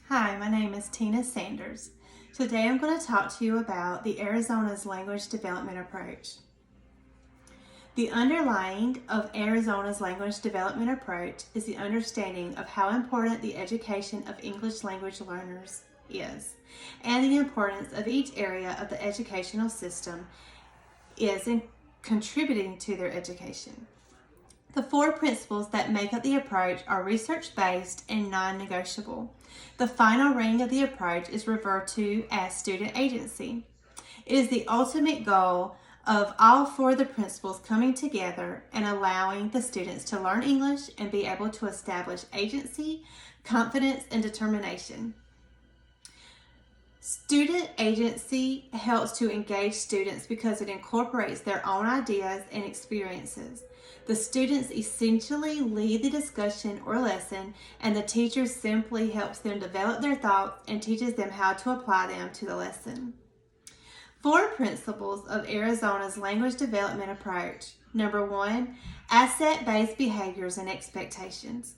Hi, my name is Tina Sanders. Today I'm going to talk to you about the Arizona's language development approach. The underlying of Arizona's language development approach is the understanding of how important the education of English language learners is, and the importance of each area of the educational system is in contributing to their education. The four principles that make up the approach are research-based and non-negotiable. The final ring of the approach is referred to as student agency. It is the ultimate goal of all four of the principles coming together and allowing the students to learn English and be able to establish agency, confidence, and determination. Student agency helps to engage students because it incorporates their own ideas and experiences. The students essentially lead the discussion or lesson, and the teacher simply helps them develop their thoughts and teaches them how to apply them to the lesson. Four principles of Arizona's language development approach. Number 1, asset-based behaviors and expectations.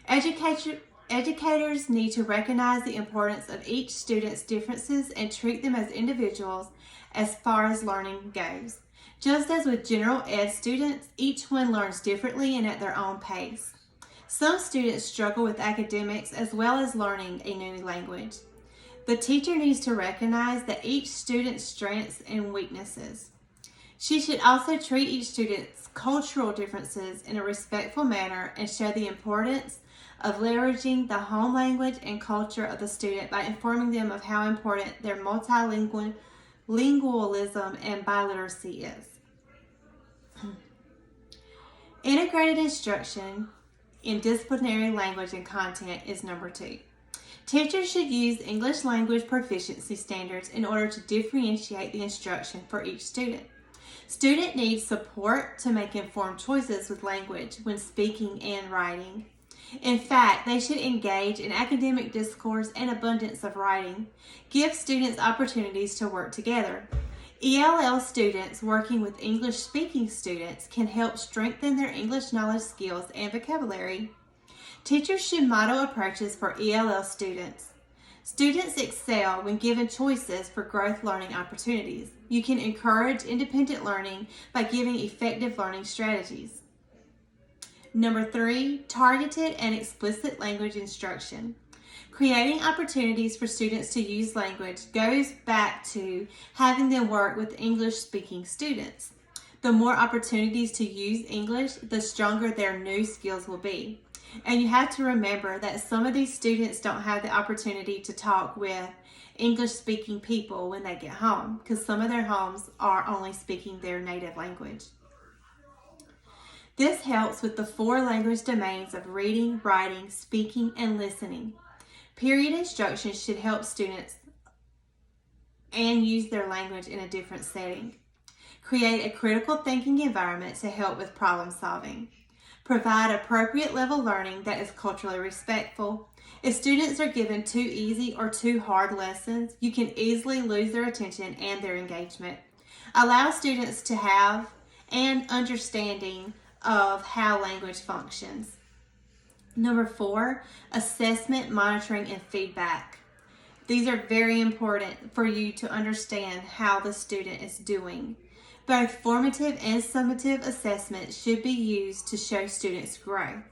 Educators need to recognize the importance of each student's differences and treat them as individuals as far as learning goes. Just as with general ed students, each one learns differently and at their own pace. Some students struggle with academics as well as learning a new language. The teacher needs to recognize that each student's strengths and weaknesses. She should also treat each student's cultural differences in a respectful manner and show the importance of leveraging the home language and culture of the student by informing them of how important their multilingualism and biliteracy is. Integrated instruction in disciplinary language and content is number 2. Teachers should use English language proficiency standards in order to differentiate the instruction for each student. Student needs support to make informed choices with language when speaking and writing. In fact, they should engage in academic discourse and abundance of writing. Give students opportunities to work together. ELL students working with English-speaking students can help strengthen their English knowledge skills and vocabulary. Teachers should model approaches for ELL students. Students excel when given choices for growth learning opportunities. You can encourage independent learning by giving effective learning strategies. Number 3, targeted and explicit language instruction. Creating opportunities for students to use language goes back to having them work with English-speaking students. The more opportunities to use English, the stronger their new skills will be. And you have to remember that some of these students don't have the opportunity to talk with English-speaking people when they get home, because some of their homes are only speaking their native language. This helps with the 4 language domains of reading, writing, speaking, and listening. Period instruction should help students and use their language in a different setting. Create a critical thinking environment to help with problem solving. Provide appropriate level learning that is culturally respectful. If students are given too easy or too hard lessons, you can easily lose their attention and their engagement. Allow students to have an understanding of how language functions. Number 4, assessment, monitoring, and feedback. These are very important for you to understand how the student is doing. Both formative and summative assessments should be used to show students' growth.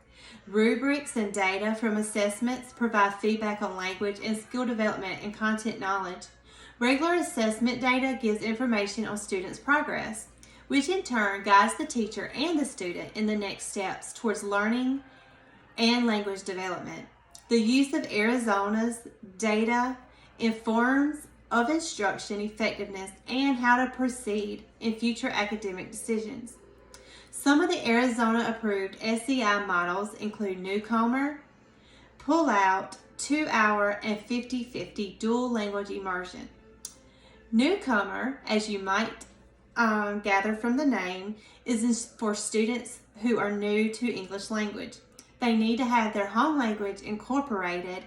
Rubrics and data from assessments provide feedback on language and skill development and content knowledge. Regular assessment data gives information on students' progress, which in turn guides the teacher and the student in the next steps towards learning and language development. The use of Arizona's data informs of instruction effectiveness and how to proceed in future academic decisions. Some of the Arizona-approved SEI models include Newcomer, Pull-Out, 2-Hour, and 50-50 dual language immersion. Newcomer, as you might gather from the name, is for students who are new to English language. They need to have their home language incorporated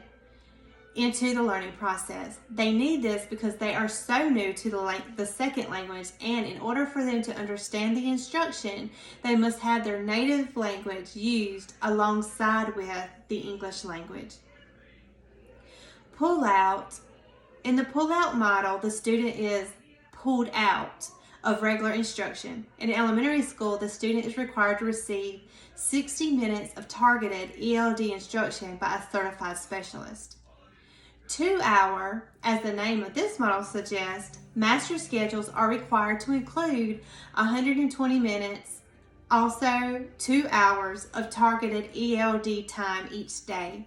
into the learning process. They need this because they are so new to the second language, and in order for them to understand the instruction, they must have their native language used alongside with the English language. In the pull-out model, the student is pulled out of regular instruction. In elementary school, the student is required to receive 60 minutes of targeted ELD instruction by a certified specialist. 2 hour, as the name of this model suggests, master schedules are required to include 120 minutes, also 2 hours of targeted ELD time each day.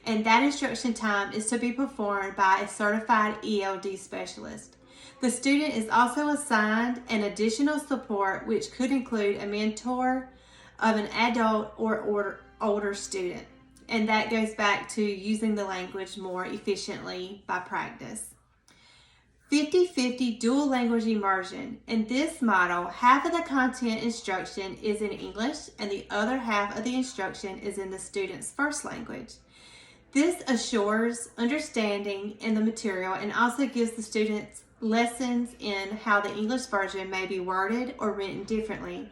And that instruction time is to be performed by a certified ELD specialist. The student is also assigned an additional support, which could include a mentor of an adult or older student. And that goes back to using the language more efficiently by practice. 50-50 dual language immersion. In this model, half of the content instruction is in English and the other half of the instruction is in the student's first language. This assures understanding in the material and also gives the students lessons in how the English version may be worded or written differently.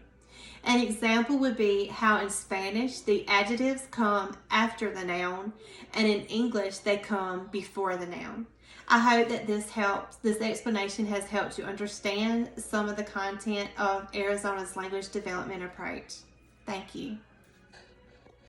An example would be how in Spanish the adjectives come after the noun and in English they come before the noun. I hope that this explanation has helped you understand some of the content of Arizona's language development approach. Thank you.